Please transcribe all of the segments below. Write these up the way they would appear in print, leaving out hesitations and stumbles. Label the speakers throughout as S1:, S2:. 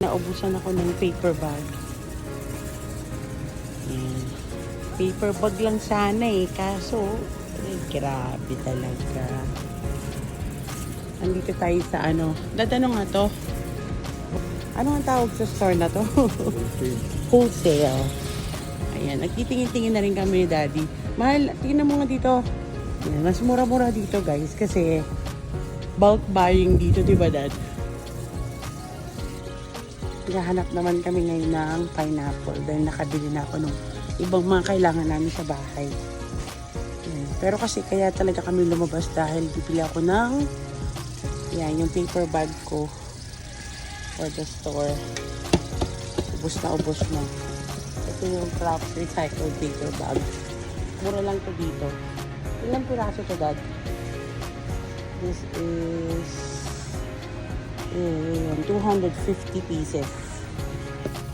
S1: Naubusan ako ng paper bag. Ayan. Paper bag lang sana eh. Kaso, grabe talaga. Andito tayo sa ano. Ano nga to? Ano ang tawag sa store na to? Wholesale. Ayan. Nagtitingin-tingin na rin kami ni Daddy. Mahal, tingnan mo nga dito. Ayan, mas mura-mura dito guys. Kasi bulk buying dito, di ba Dad? Hahanap naman kami ngayon ng pineapple dahil nakabili na ako ng ibang mga kailangan namin sa bahay. Yan. Pero kasi kaya talaga kami lumabas dahil bibili ako ng yan, yung paper bag ko for the store. Ubus na. Ito yung craft recycled paper bag. Mura lang to dito. Ilang piraso to, Dad? This is 250 pieces.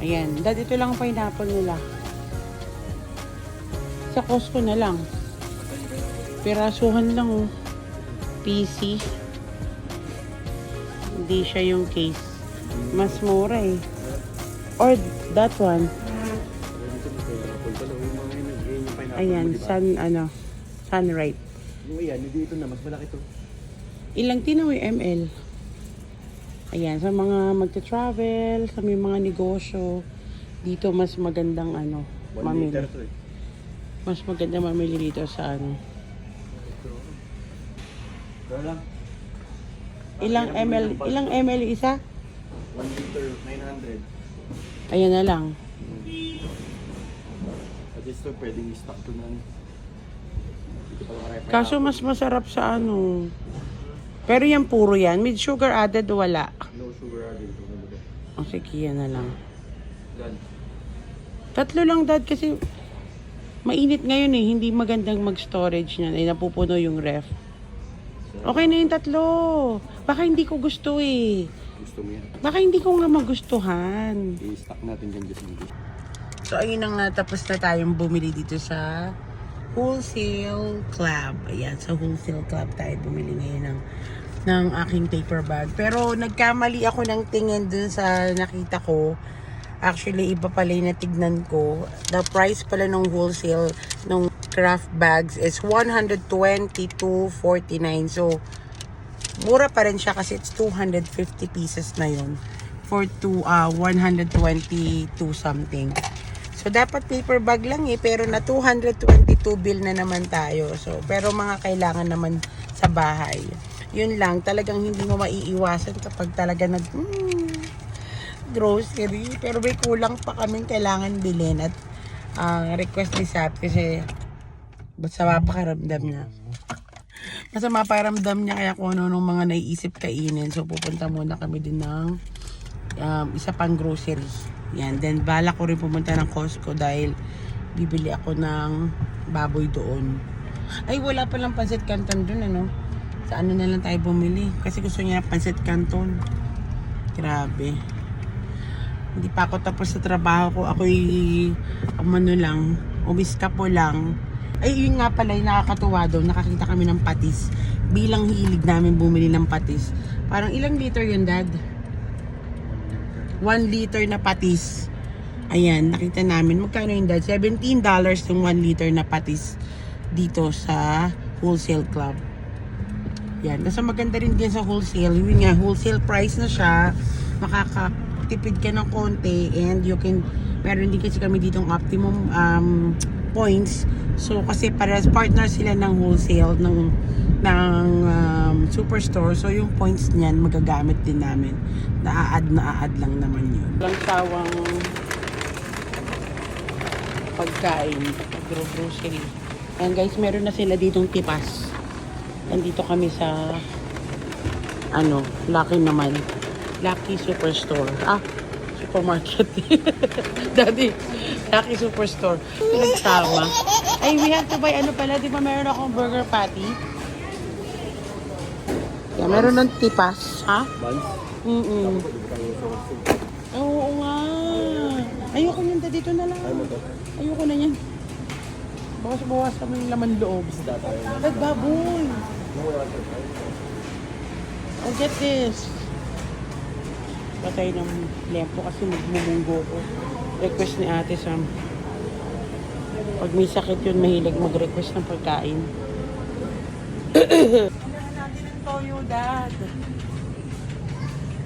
S1: Ayan. Dad, ito lang ang pineapple nila. Sa Costco na lang. Pirasuhan lang oh. PC. Hindi siya yung case. Mas mura eh. Or that one. Ayan. Sunripe.
S2: Ayan, dito na. Mas malaki to.
S1: Ilang tinaw yung ml? Ayan, sa mga magta-travel, sa may mga negosyo, dito mas magandang mamili. Mas maganda mamili dito sa Ilang ml isa?
S2: 1 liter, 900.
S1: Ayan na lang.
S2: At least to, pwedeng i-stock to na.
S1: Kaso mas masarap sa Pero yan puro yan. With sugar added, wala.
S2: No sugar added.
S1: O sige, yan na lang. Tatlo lang, Dad, kasi mainit ngayon eh. Hindi magandang mag-storage niyan. Ay, napupuno yung ref. Okay na yung tatlo. Baka hindi ko gusto eh.
S2: Gusto mo yan?
S1: Baka hindi ko nga magustuhan.
S2: I-stock natin dyan just in case.
S1: So, ayun na nga. Tapos na tayong bumili dito sa Wholesale Club. Ayan, sa Wholesale Club tayo bumili ngayon ng aking paper bag. Pero nagkamali ako ng tingin dun sa nakita ko. Actually, iba pala yung natignan ko. The price pala ng wholesale ng craft bags is 122.49. So, mura pa rin siya kasi it's 250 pieces na yun for 122 something. So, dapat paper bag lang eh, pero na 222 bill na naman tayo. So, pero mga kailangan naman sa bahay. Yun lang, talagang hindi mo maiiwasan kapag talaga grocery. Pero may kulang pa kaming kailangan bilhin at request ni Sap kasi masama pakiramdam niya. Masama pakiramdam niya kaya kung ano nung mga naiisip kainin. So, pupunta muna kami din ng isa pang grocery. Yan. Then, bala ko rin pumunta ng Costco dahil bibili ako ng baboy doon. Ay, wala palang pancit canton doon, Sa ano na lang tayo bumili. Kasi gusto niya pancit canton. Grabe. Hindi pa ako tapos sa trabaho ko. Ako'y, umiska po lang. Ay, yun nga pala, yung nakakatuwa doon. Nakakita kami ng patis. Bilang hilig namin bumili ng patis. Parang ilang liter yun, Dad? 1 liter na patis. Ayan, nakita namin. Magkano yun, Dad? $17 yung 1 liter na patis dito sa Wholesale Club. Yan. Kasi maganda rin din sa wholesale. Yun nga, wholesale price na siya. Makakatipid ka ng konti and you can, meron din kasi kami ditong optimum points. So, kasi para partner sila ng wholesale, ng superstore. So, yung points niyan, magagamit din namin. Na-add lang naman yun. Walang sawang pagkain, grocery. And guys, meron na sila ditong tipas. Nandito kami sa Lucky naman. Lucky Superstore. Supermarket. Daddy, Lucky Superstore. Pinagsama. Ay, we have to buy pala. Di ba meron akong burger patty? Yeah, meron ng tipas. Ha?
S2: Buns?
S1: Oo nga. Ayoko nyan. Dito na lang. Ayoko na yan. Bawas kami yung laman loob. Baboy. I'll get this. Patay ng lempo kasi magmumunggo ko. Request ni Ate Sam. Pag may sakit yun, mahilig mag-request ng pagkain. Kailangan natin ng toyo, Dad.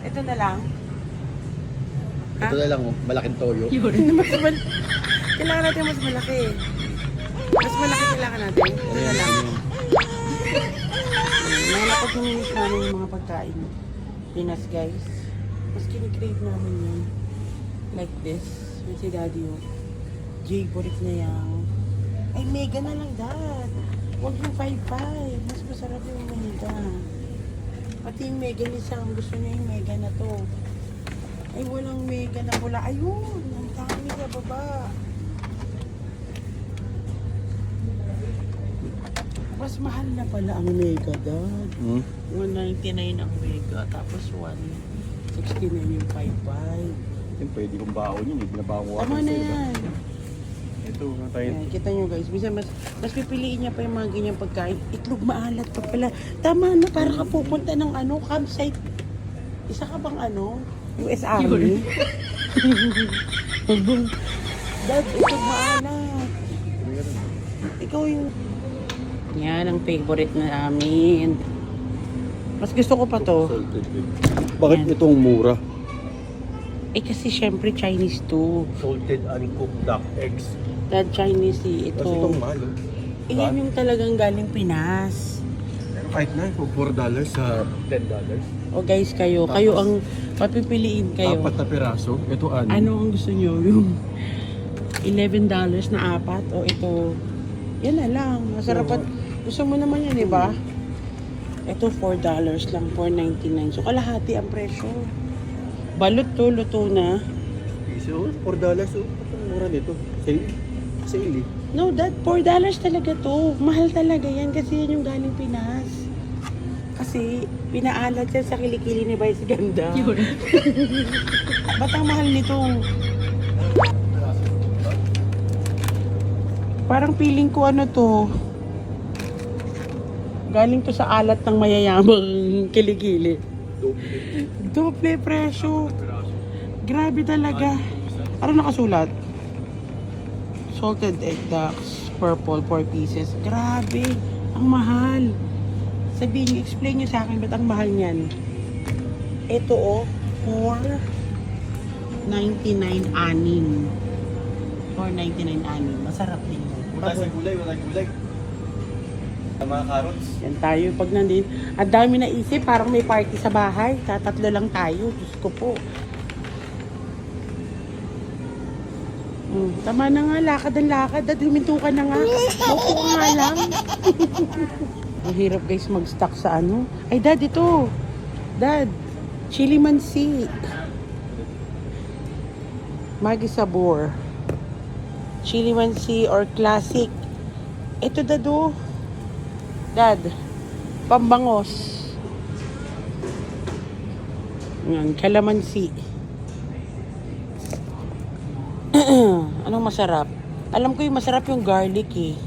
S1: Ito na lang.
S2: Ito na lang, oh, malaking toyo.
S1: Kailangan natin mas malaki. Mas malaki kailangan natin. Ito na lang. Mga napag-naminis namin yung mga pagkain. Pinas, guys. Mas kinikrave namin yun. Like this. Yung si Daddy, oh. J-Boric na yan. Ay, mega na lang, Dad. Huwag yung 5-5. Mas masarap yung mega. Pati yung mega ni Sam. Gusto niya yung mega na to. Ay, walang mega na pula. Ayun! Ang dami sa baba. Mas mahal na pala ang mega, Dad. 199 ang mega. Tapos 169 yung 5-5.
S2: Yung pwede kong baon yun, hindi na baon ko.
S1: Tama na yan.
S2: Ito, tayo.
S1: Ayan, kita nyo guys, minsan mas pipiliin niya pa yung mga ganyang pagkain. Itlog maalat pa pala. Tama na, para ka pupunta ng campsite. Isa ka bang US Army? Dad, itlog maalat. Ikaw yung... Yan ang favorite na namin. Mas gusto ko pa to.
S2: Salted egg. Bakit
S1: Yan.
S2: itong mura?
S1: Kasi syempre Chinese to.
S2: Salted uncooked duck eggs.
S1: Dad, Chinese ito.
S2: Kasi itong mahal, oh.
S1: Yan yung talagang galing Pinas.
S2: Pero kahit na, kung $4 sa $10.
S1: O guys, kayo ang papipiliin kayo.
S2: 4 na piraso, ito ano?
S1: Ano ang gusto nyo? Yung $11 na 4 o ito, yan na lang. Masarap at gusto mo naman yan, di ba? Ito $4 lang, $4.99. So kalahati ang presyo. Balot to, luto na.
S2: So, $4, oh. Ang mura nito. Sale eh.
S1: No, Dad, $4 talaga to. Mahal talaga yan kasi yan yung galing Pinas. Kasi pinaalat yan sa kilikili ni Vice Ganda. Ba't ang mahal nito? Parang feeling ko to. Galing to sa alat ng mayayamang kilikili. Doble presyo. Grabe talaga. Ano nakasulat? Salted egg ducks, purple, 4 pieces. Grabe, ang mahal. Sabihin niyo, explain niyo sa akin ba't ang mahal niyan. Ito $4.99 anim. $4.99 anim. Masarap din yun.
S2: Wala sa gulay, wala sa gulay. Mga carrots.
S1: Yan tayo pag nandun. Ang dami na isip, parang may party sa bahay. Tatatlo lang tayo. Diyos ko po. Tama na nga, lakad ang lakad. Dad, huminto ka na nga. Maupo ka nga lang. Ang hirap guys mag-stock sa Ay, Dad, ito. Dad, chili mansi. Maggi Sabor. Chili mansi or classic. Ito, Dad, oh. Dad, pambangos. Yan, kalamansi. Anong masarap? Alam ko yung masarap yung garlic eh.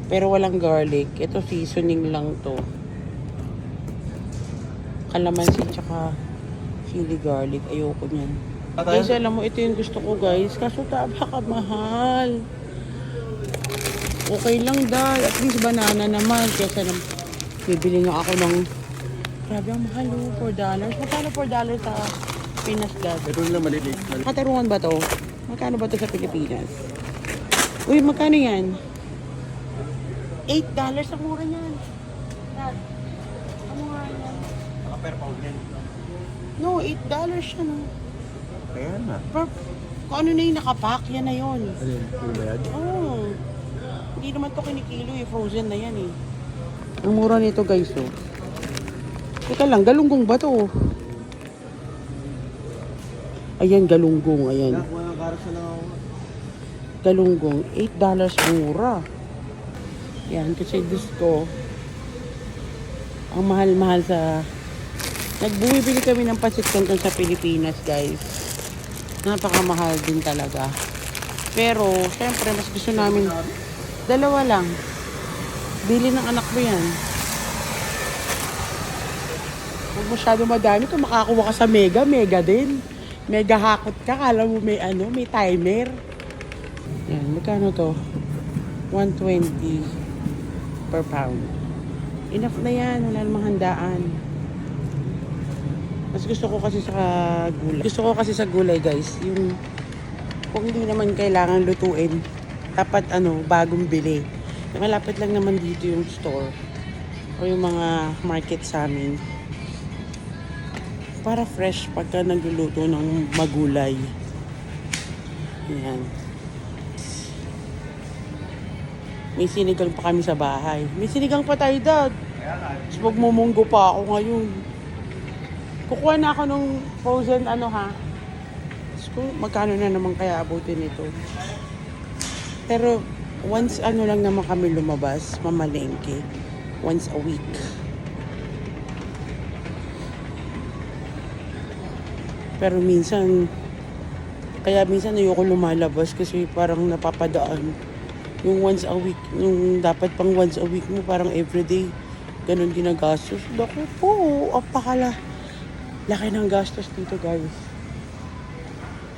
S1: Pero walang garlic. Ito seasoning lang to. Kalamansi tsaka chili garlic. Ayoko niyan. Guys, alam mo, ito yung gusto ko guys. Kaso baka mahal. Okay lang dahil. At least banana naman. Kesa bibili nga ako ng... Grabe ang mahal oh. $4. Magkano $4 sa Pinas, Dad?
S2: Ito nila maliliit.
S1: Katarungan ba to? Magkano ba to sa Pilipinas? Uy, magkano yan? $8 ang mura niyan. Dad, ang mura yan.
S2: Naka per pound yan.
S1: No, $8 siya no.
S2: Kaya na.
S1: Kung ano na yung nakapack, yan na yun.
S2: Ano yun? Ano ba yan?
S1: Oo. Hindi naman to kinikilo eh. Frozen na yan eh. Ang mura nito guys oh. Teka lang, galunggong ba to? Ayan, galunggong. Ayan.
S2: Walang carrots na lang ako.
S1: Galunggong. $8 mura. Yan, kasi gusto. Ang mahal-mahal sa... Nagbumibili kami ng pancit canton sa Pilipinas, guys. Napakamahal din talaga. Pero, syempre, mas gusto namin... Dalawa lang. Bili ng anak mo yan. Huwag masyado madami. Kung makakuha ka sa mega, mega din. Mega hakot ka, kala mo may ano, may timer. Yan, magkano to? 120 per pound. Enough na yan, wala namang handaan. Mas gusto ko kasi sa gulay. Gusto ko kasi sa gulay, guys, yung kung hindi naman kailangan lutuin, dapat ano, bagong bili. Malapit lang naman dito yung store o yung mga market sa amin. Para fresh pagka nagluluto ng magulay. Ayan. May sinigang pa kami sa bahay. May sinigang pa tayo, Dad. Tapos magmumunggo pa ako ngayon. Kukuha na ako ng frozen ano ha. Tapos kung magkano na naman kaya abutin ito. Pero once ano lang naman kami lumabas, mamalengke. Once a week. Pero minsan, kaya minsan ayoko lumalabas kasi parang napapadaan. Yung once a week, yung dapat pang once a week mo, parang everyday, ganun ginagastos. Naku po, apakala. Laki ng gastos dito, guys.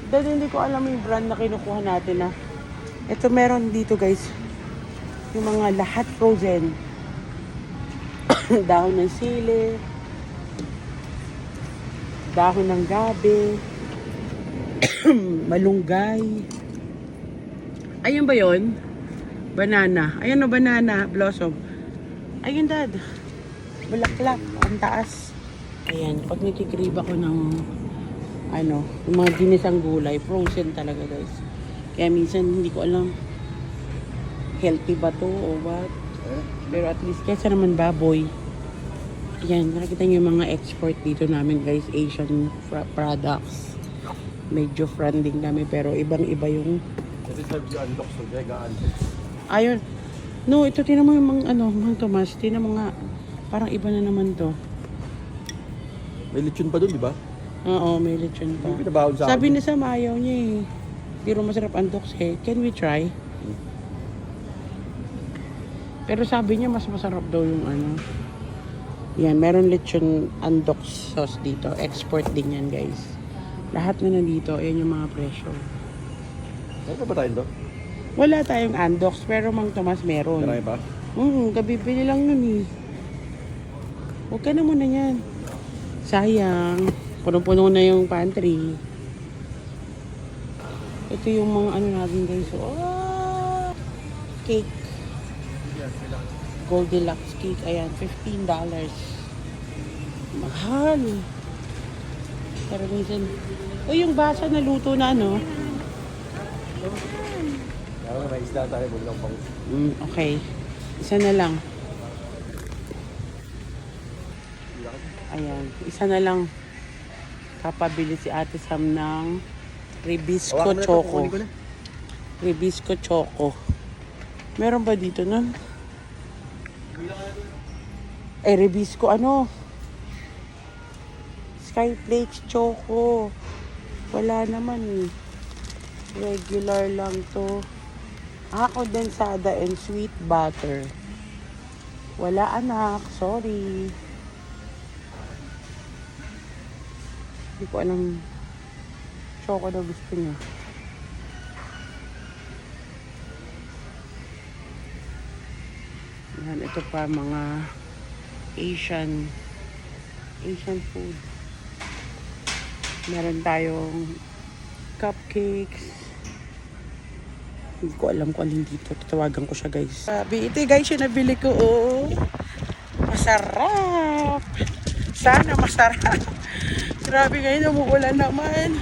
S1: Dahil hindi ko alam yung brand na kinukuha natin na. Ito meron dito, guys. Yung mga lahat frozen. Dahon ng sili. Dahon ng gabi. Malunggay. Ayun ba yun? Banana. Ayun o, banana. Blossom. Ayun, Dad. Bulaklak. Ang taas. Ayan. Pag nakikrib ako ng ano, yung mga ginisang gulay, frozen talaga, guys. Kaya minsan hindi ko alam healthy ba to o what. Pero at least kesa naman baboy. Ayan. Nakikita niyo yung mga export dito namin, guys. Asian products. Medyo friendly kami pero ibang-iba yung
S2: Kasi sabi yung unlock, so gagaan.
S1: ayun. No, ito tinan mo yung mga ano, mga Tomas, tinan mo nga. Parang iba na naman to.
S2: May lechon pa dun, di ba?
S1: Oo, may lechon pa.
S2: May pinabawon sa
S1: Sabi
S2: akin.
S1: ni Sam, ayaw niya eh. Pero masarap ang doks eh. Can we try? Pero sabi niya mas masarap daw yung ano. Yan, meron lechon andox sauce dito. Export din yan, guys. Lahat na nandito. Ayan yung mga presyo.
S2: Ano ba tayo doon?
S1: Wala tayong andox, pero Mang Tomas meron.
S2: Marami ba?
S1: Kabibili lang yun eh. Huwag ka na muna yan. Sayang. Puno-puno na yung pantry. Ito yung mga ano natin, guys. Oh, cake. Goldilocks cake. Ayan, $15. Mahal. Pero minsan, yung basa na luto na ano.
S2: Kaya may isda tayo, huwag lang pang...
S1: Okay. Isa na lang. Ayan. Isa na lang. Kapabili si Ate Sam ng Ribisco Choco. Ribisco Choco. Meron ba dito nun? Ribisco ano? Skyflakes Choco. Wala naman eh. Regular lang to. Condensada and sweet butter. Wala anak. Sorry. Hindi ko alam choco na gusto niya. Yan, ito pa mga Asian food. Meron tayong cupcakes. Hindi ko alam kung alin dito. Tatawagan ko siya, guys. Sabi, ito guys yung nabili ko. Oh. Masarap. Sana masarap. Grabe ngayon, umuulan naman.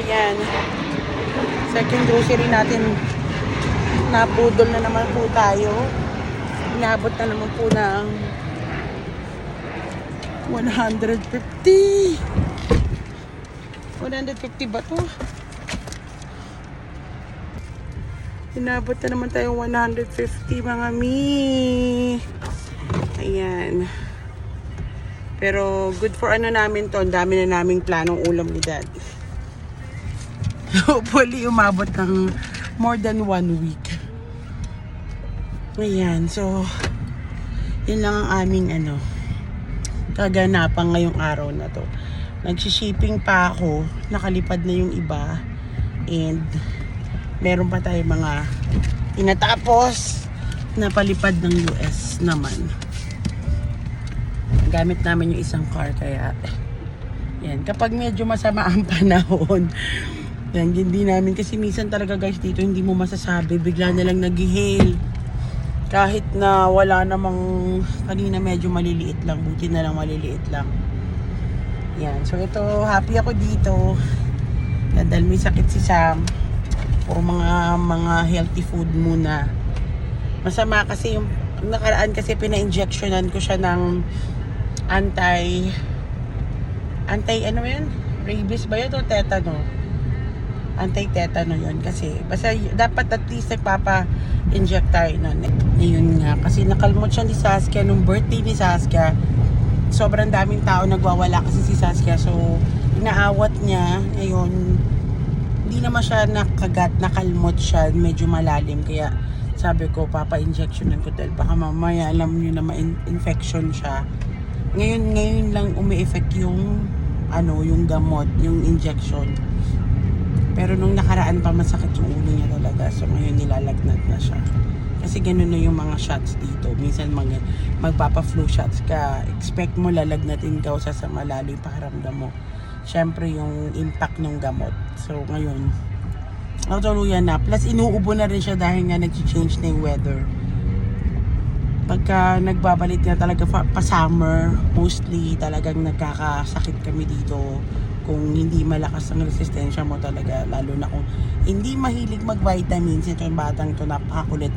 S1: Ayan. Second grocery natin. Napudol na naman po tayo. Inabot na naman po ng 150. 150 ba to? Inabot na naman tayo 150 mga mi. Ayan. Pero good for ano namin to. Ang dami na naming planong ulam ni Dad. Hopefully umabot ng more than 1 week. Ayan. So, yun lang ang aming ano, kaganapan ngayong araw na to. Nagsishipping pa ako, nakalipad na yung iba, and meron pa tayong mga tinatapos na palipad ng US naman. Gamit namin yung isang car, kaya yan, kapag medyo masama ang panahon, yan, hindi namin, kasi minsan talaga guys dito hindi mo masasabi, bigla na lang nag-hail. Kahit na wala namang, kanina medyo maliliit lang, buti na lang maliliit lang. Yan, so ito, happy ako dito. Dahil may sakit si Sam, o mga healthy food muna. Masama kasi yung nakaraan, kasi pina-injectionan ko siya ng anti ano yun? Rabies ba yun o tetano? Anti-tetano yun, kasi basta dapat at least nagpapa-inject tayo nun. Ngayon nga, kasi nakalmot siya ni Saskia nung birthday ni Saskia. Sobrang daming tao nagwawala kasi si Saskia, so inaawat niya. Ngayon, hindi naman siya nakagat, nakalmot siya, medyo malalim, kaya sabi ko papa-injectionan ko dahil baka mamaya alam niyo na ma-infection siya. Ngayon lang umi-effect yung yung gamot, yung injection. Pero nung nakaraan pa masakit yung ulo niya talaga. So ngayon nilalagnat na siya. Kasi ganun na yung mga shots dito. Minsan magpapa-flu shots ka. Expect mo lalagnatin ka o sasama lalo yung pakiramdam mo. Siyempre yung impact ng gamot. So ngayon, tuluyan na. Plus inuubo na rin siya dahil nga nag-change na yung weather. Pagka nagbabalik na talaga pa summer, mostly talagang nagkakasakit kami dito. Kung hindi malakas ang resistensya mo talaga, lalo na kung hindi mahilig mag-vitamins. Ito yung batang ito, napakakulit.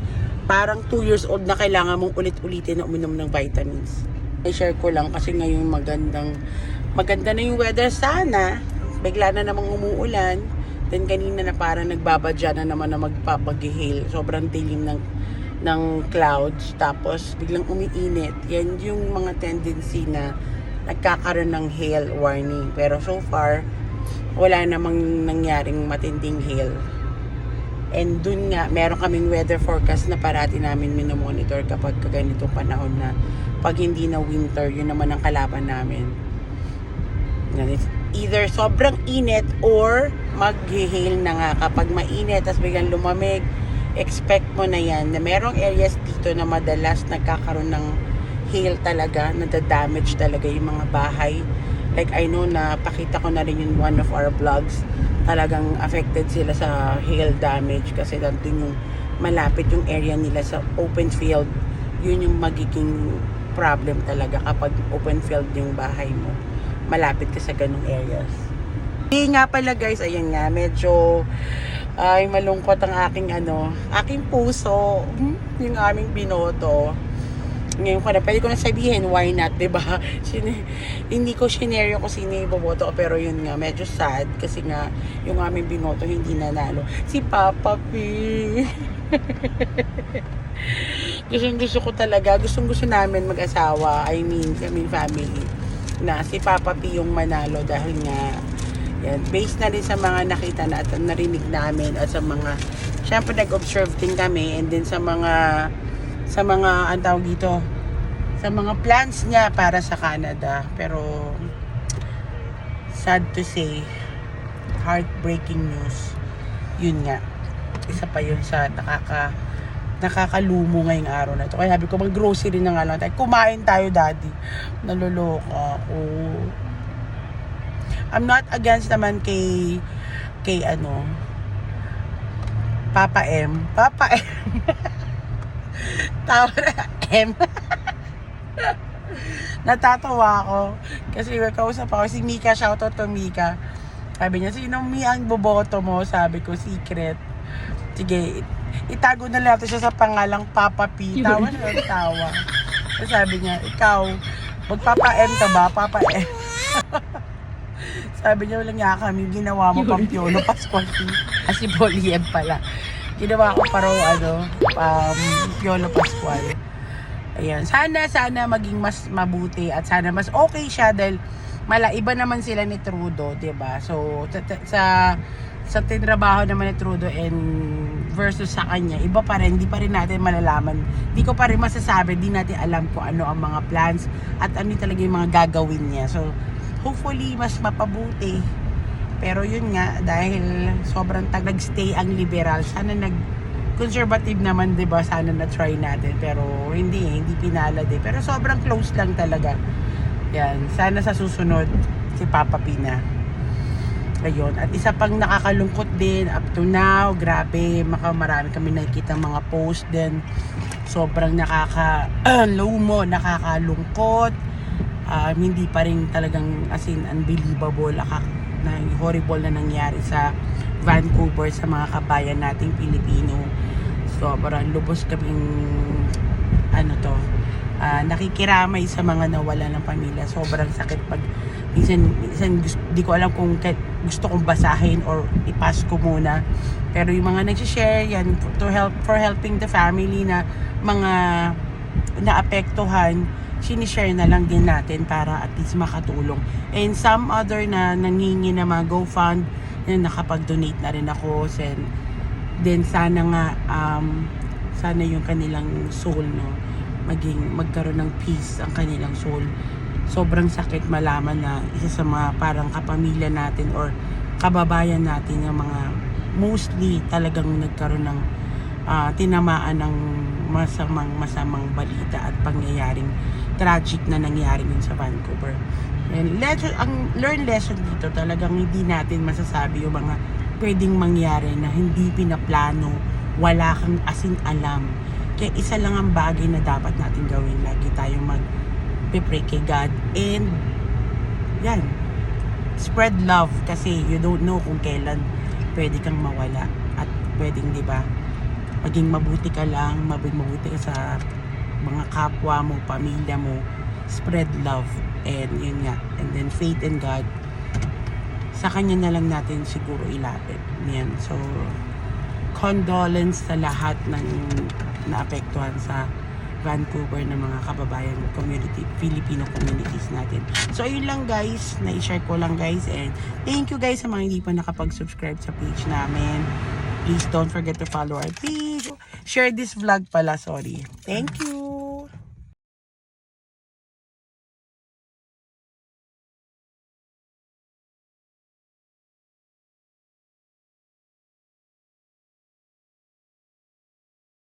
S1: Parang 2 years old na kailangan mong ulit-ulitin na uminom ng vitamins. I-share ko lang kasi ngayon maganda na yung weather sana. Bigla na namang umuulan. Then kanina na parang nagbabadya na naman na magpapag-hail. Sobrang dilim ng clouds. Tapos biglang umiinit. Yan yung mga tendency na nagkakaroon ng hail warning. Pero so far, wala namang nangyaring matinding hail. And dun nga, meron kaming weather forecast na parati namin minomonitor kapag ganitong panahon na pag hindi na winter, yun naman ang kalaban namin. Either sobrang init or mag-hail na nga. Kapag mainit, tas biglang lumamig, expect mo na yan na merong areas dito na madalas nagkakaroon ng hail talaga, nadadamage talaga yung mga bahay. Like I know na pakita ko na rin yung one of our vlogs, talagang affected sila sa hail damage kasi nandun yung malapit yung area nila sa open field. Yun yung magiging problem talaga kapag open field yung bahay mo, malapit ka sa ganung areas. Hindi nga pala guys, ayan nga, medyo malungkot ang aking puso, yung aming binoto. Ngayon ko na, pwede ko na sabihin, why not, diba? Hindi ko shinare kung sino yung boboto ko, pero yun nga, medyo sad, kasi nga, yung aming binoto hindi nanalo. Si Papa P. Gusto ko talaga, gusto namin mag-asawa, I mean family, na si Papa P yung manalo dahil nga, yan, based na rin sa mga nakita na at narinig namin at sa mga, syempre nag-observe din kami, and then sa mga ang tawag dito, sa mga plans niya para sa Canada. Pero sad to say, heartbreaking news. Yun nga, isa pa yun sa nakakalumo ngayong araw na ito. Kaya sabi ko, mag-grocery na nga lang tayo. Kumain tayo, daddy. Naloloka ako. I'm not against naman kay Papa M. Tawa na M. Natatawa ako kasi kausap ako si Mika, shoutout to Mika. Sabi niya, sino ang boboto mo? Sabi ko, secret. Sige, itago na lang siya sa pangalang Papa P. Tawa na lang, tawa. Sabi niya, ikaw magpapa M ka ba? Papa M. Sabi niya, walang nga kami, ginawa mo pang Piolo Pascual. Kasi Polly M pala. Ginawa ko parang Piolo Pascual. Ayan. Sana maging mas mabuti at sana mas okay siya dahil iba naman sila ni Trudeau, 'di ba? So sa tinrabaho naman ni Trudeau and versus sa kanya, iba pa rin, di pa rin natin malalaman. Di ko pa rin masasabi, di natin alam kung ano ang mga plans at ano talaga yung mga gagawin niya. So, hopefully, mas mapabuti. Pero yun nga, dahil sobrang nag-stay ang liberal, sana conservative naman, di ba? Sana na-try natin. Pero hindi pinalad eh. Pero sobrang close lang talaga. Yan, sana sa susunod, si Papa Pina. Ayun. At isa pang nakakalungkot din up to now, grabe, marami kami nakikita mga post din. Sobrang nakaka-lomo, nakakalungkot. Hindi pa rin talagang as in unbelievable, na horrible na nangyari sa Vancouver sa mga kabayan nating Pilipino. Sobrang lubos kaming nakikiramay sa mga nawala ng pamilya. Sobrang sakit pag minsan di ko alam kung gusto kong basahin or ipas ko muna. Pero yung mga nag-share yan for helping the family na mga naapektuhan, sinishare na lang din natin para at least makatulong. And some other na nangingi na mga GoFund, na nakapag-donate na rin ako. Then sana nga sana yung kanilang soul, no, magkaroon ng peace ang kanilang soul. Sobrang sakit malaman na isa sa mga parang kapamilya natin or kababayan natin ng mga mostly talagang nagkaroon ng tinamaan ng masamang balita at pangyayaring tragic na nangyari din sa Vancouver. And ang learn lesson dito, talagang hindi natin masasabi yung mga pwedeng mangyari na hindi pinaplano, wala kang asin alam. Kaya isa lang ang bagay na dapat natin gawin. Lagi tayong mag-pray kay God. And, yan. Spread love. Kasi you don't know kung kailan pwede kang mawala. At pwedeng, di ba, maging mabuti ka lang, mabuti ka sa mga kapwa mo, pamilya mo. Spread love. And yun nga. And then faith in God. Sa Kanya na lang natin siguro ilapit. Yan. So, condolence sa lahat ng naapektuhan sa Vancouver ng mga kababayan community, Filipino communities natin. So ayun lang guys, na-share ko lang guys, and thank you guys sa mga hindi pa nakapag-subscribe sa page namin. Please don't forget to follow our page. Share this vlog pala, sorry. Thank you.